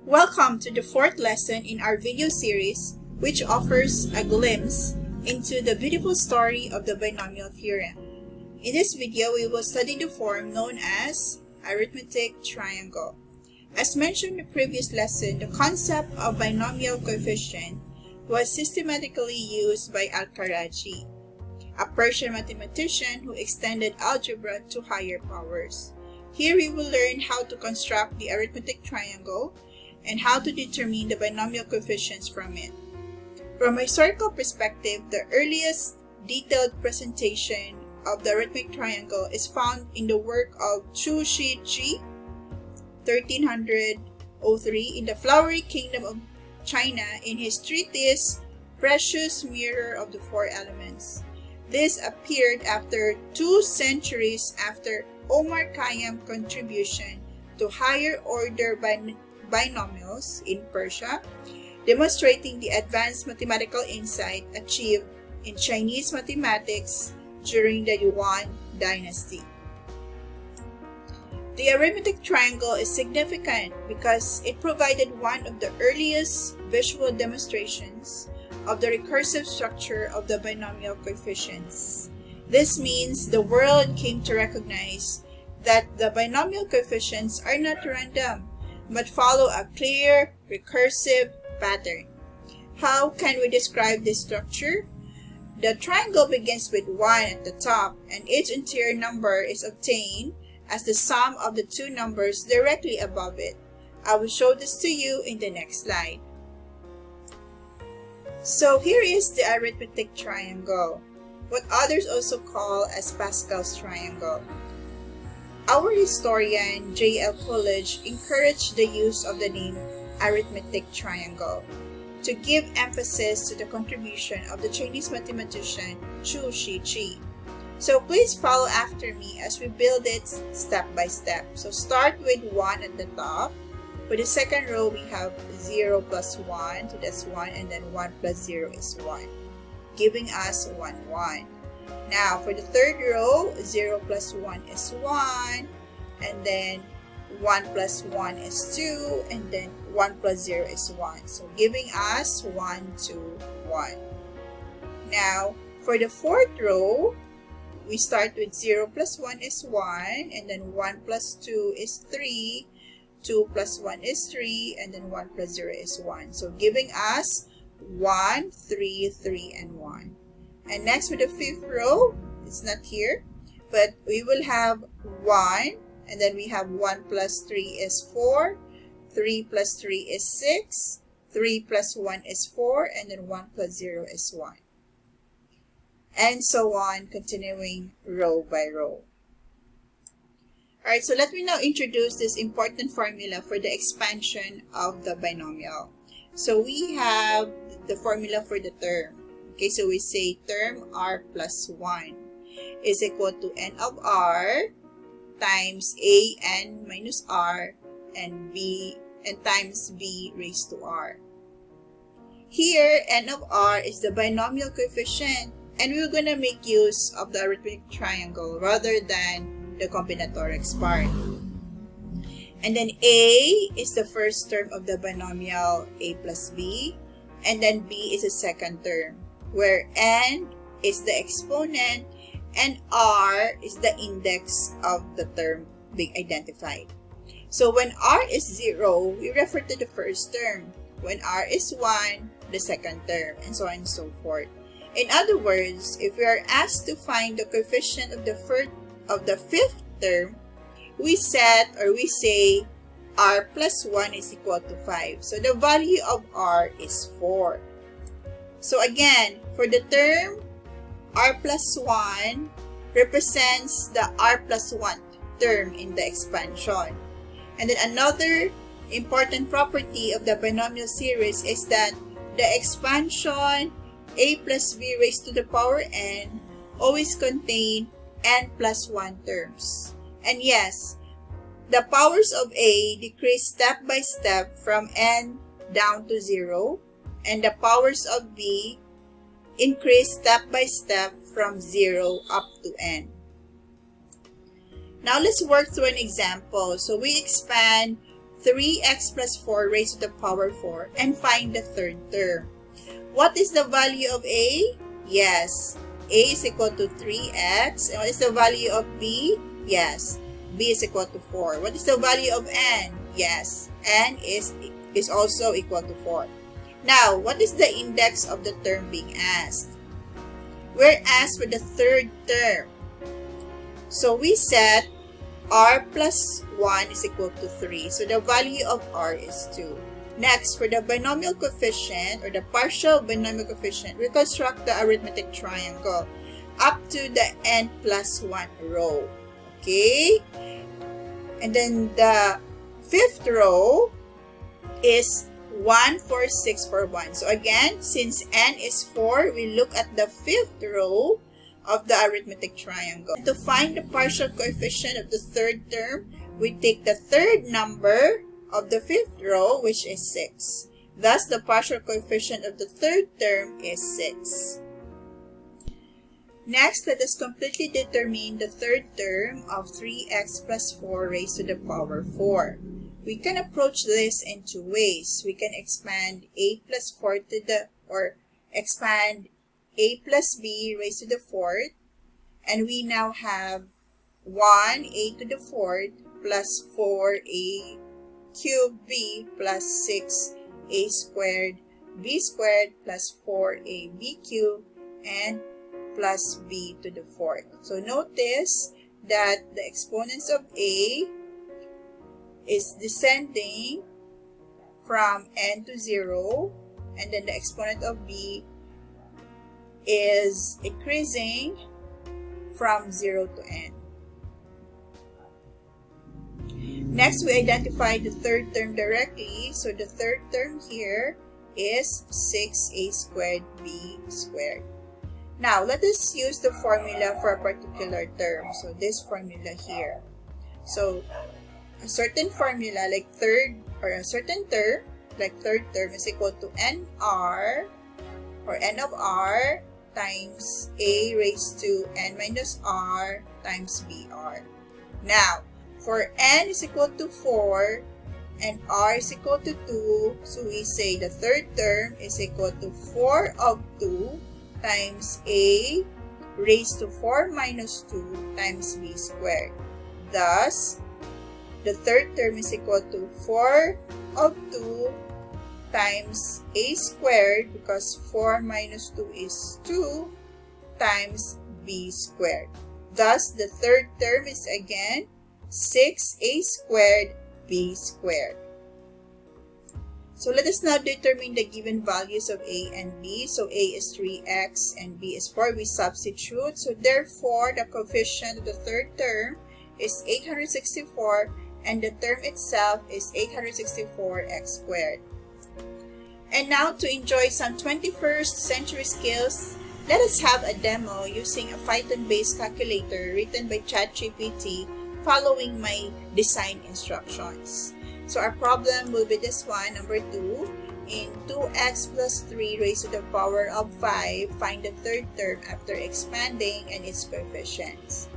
Welcome to the fourth lesson in our video series, which offers a glimpse into the beautiful story of the binomial theorem. In this video, we will study the form known as arithmetic triangle. As mentioned in the previous lesson, the concept of binomial coefficient was systematically used by Al-Karaji, a Persian mathematician who extended algebra to higher powers. Here we will learn how to construct the arithmetic triangle and how to determine the binomial coefficients from it. From a historical perspective, the earliest detailed presentation of the arithmetic triangle is found in the work of Chieh, 1303, in the Flowery Kingdom of China in his treatise Precious Mirror of the Four Elements. This appeared after 2 centuries after Omar Khayyam's contribution to higher order binomials in Persia, demonstrating the advanced mathematical insight achieved in Chinese mathematics during the Yuan dynasty. The arithmetic triangle is significant because it provided one of the earliest visual demonstrations of the recursive structure of the binomial coefficients. This means the world came to recognize that the binomial coefficients are not random, but follow a clear, recursive pattern. How can we describe this structure? The triangle begins with 1 at the top, and each interior number is obtained as the sum of the 2 numbers directly above it. I will show this to you in the next slide. So here is the arithmetic triangle, what others also call as Pascal's triangle. Our historian J.L. Coolidge encouraged the use of the name arithmetic triangle to give emphasis to the contribution of the Chinese mathematician Chieh. So please follow after me as we build it step by step. So start with 1 at the top. For the second row, we have 0 plus 1, so that's 1, and then 1 plus 0 is 1, giving us 1, 1. Now, for the third row, 0 plus 1 is 1, and then 1 plus 1 is 2, and then 1 plus 0 is 1. So, giving us 1, 2, 1. Now, for the fourth row, we start with 0 plus 1 is 1, and then 1 plus 2 is 3, 2 plus 1 is 3, and then 1 plus 0 is 1. So, giving us 1, 3, 3, and 1. And next with the fifth row, it's not here, but we will have 1, and then we have 1 plus 3 is 4, 3 plus 3 is 6, 3 plus 1 is 4, and then 1 plus 0 is 1. And so on, continuing row by row. Alright, so let me now introduce this important formula for the expansion of the binomial. So we have the formula for the term. Okay, so we say term r plus 1 is equal to n of r times a n minus r and times b raised to r. Here, n of r is the binomial coefficient, and we're going to make use of the arithmetic triangle rather than the combinatorics part. And then a is the first term of the binomial a plus b, and then b is the second term, where n is the exponent and r is the index of the term being identified. So when r is 0, we refer to the first term. When r is 1, the second term, and so on and so forth. In other words, if we are asked to find the coefficient of the fifth term, we say r plus 1 is equal to 5. So the value of r is 4. So again, for the term r plus 1 represents the r plus 1 term in the expansion. And then another important property of the binomial series is that the expansion a plus b raised to the power n always contain n plus 1 terms. And yes, the powers of a decrease step by step from n down to 0, and the powers of b increase step by step from 0 up to n. Now let's work through an example. So we expand 3x plus 4 raised to the power 4 and find the third term. What is the value of a? Yes, a is equal to 3x. And what is the value of b? Yes, b is equal to 4. What is the value of n? Yes, n is also equal to 4. Now, what is the index of the term being asked? We're asked for the third term. So we set r plus 1 is equal to 3. So the value of r is 2. Next, for the binomial coefficient or the partial binomial coefficient, we construct the arithmetic triangle up to the n plus 1 row. Okay? And then the fifth row is 1, 4, 6, 4, 1. So again, since n is 4, we look at the fifth row of the arithmetic triangle. To find the partial coefficient of the third term, we take the third number of the fifth row, which is 6. Thus, the partial coefficient of the third term is 6. Next, let us completely determine the third term of 3x plus 4 raised to the power 4. We can approach this in two ways. We can expand a plus 4 to the, or expand a plus b raised to the fourth, and we now have 1a to the fourth plus 4a cubed b plus 6a squared b squared plus 4ab cubed and plus b to the fourth. So notice that the exponents of a is descending from n to 0, and then the exponent of b is increasing from 0 to n. Next, we identify the third term directly. So the third term here is 6a squared b squared. Now, let us use the formula for a particular term. So this formula here. So a certain formula like third, or a certain term like third term is equal to nr, or n of r times a raised to n minus r times br. Now, for n is equal to 4 and r is equal to 2, so we say the third term is equal to 4 of 2 times a raised to 4 minus 2 times b squared. Thus, the third term is equal to 4 of 2 times a squared, because 4 minus 2 is 2, times b squared. Thus, the third term is again 6a squared b squared. So let us now determine the given values of a and b. So a is 3x and b is 4. We substitute. So therefore, the coefficient of the third term is 864, and the term itself is 864x squared. And now, to enjoy some 21st century skills, let us have a demo using a Python-based calculator written by ChatGPT following my design instructions. So our problem will be this one, number 2. In 2x plus 3 raised to the power of 5, find the third term after expanding and its coefficients.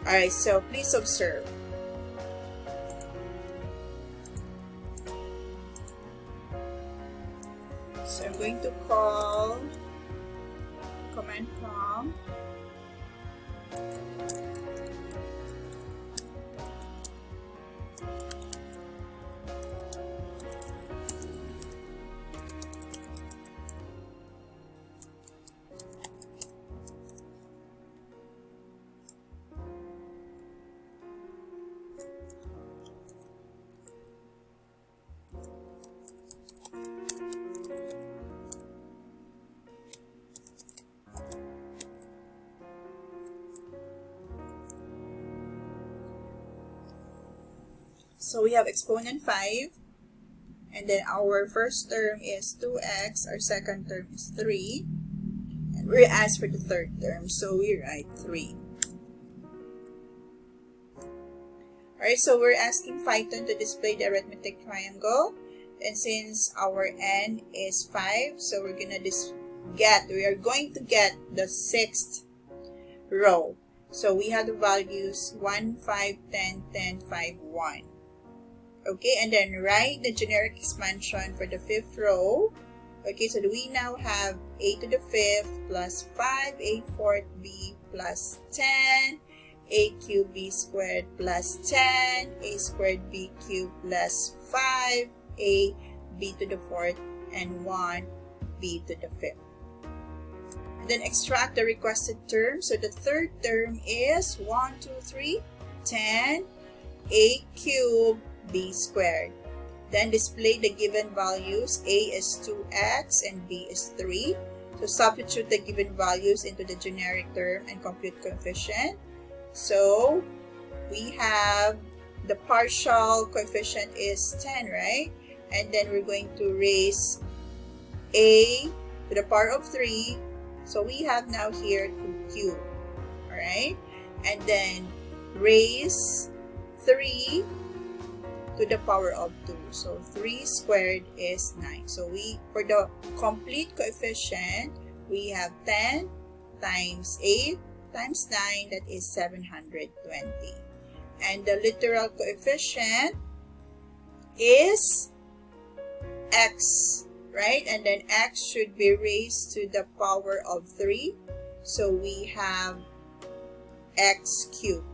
Alright, so please observe. So I'm going to call command prompt. So we have exponent 5, and then our first term is 2x, our second term is 3, and we're asked for the third term, so we write 3. Alright, so we're asking Python to display the arithmetic triangle, and since our n is 5, so we are going to get the sixth row. So we have the values 1, 5, 10, 10, 5, 1. Okay, and then write the generic expansion for the fifth row. Okay, so we now have a to the fifth plus 5a fourth b plus 10, a cubed b squared plus 10, a squared b cubed plus 5, a b to the fourth, and 1 b to the fifth. And then extract the requested term. So the third term is 1, 2, 3, 10, a cubed b squared. Then display the given values. A is 2x and b is 3. So substitute the given values into the generic term and compute coefficient. So we have the partial coefficient is 10, right? And then we're going to raise a to the power of 3. So we have now here 2 cubed. Alright? And then raise 3 to the power of 2. So 3 squared is 9. So for the complete coefficient, we have 10 times 8 times 9, that is 720. And the literal coefficient is x, right? And then x should be raised to the power of 3. So we have x cubed.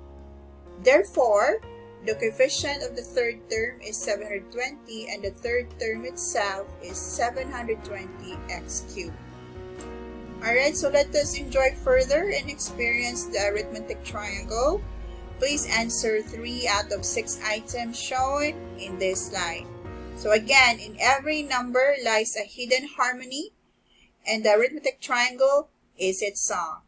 Therefore, the coefficient of the third term is 720 and the third term itself is 720x cubed. Alright, so let us enjoy further and experience the arithmetic triangle. Please answer 3 out of 6 items shown in this slide. So again, in every number lies a hidden harmony, and the arithmetic triangle is its song.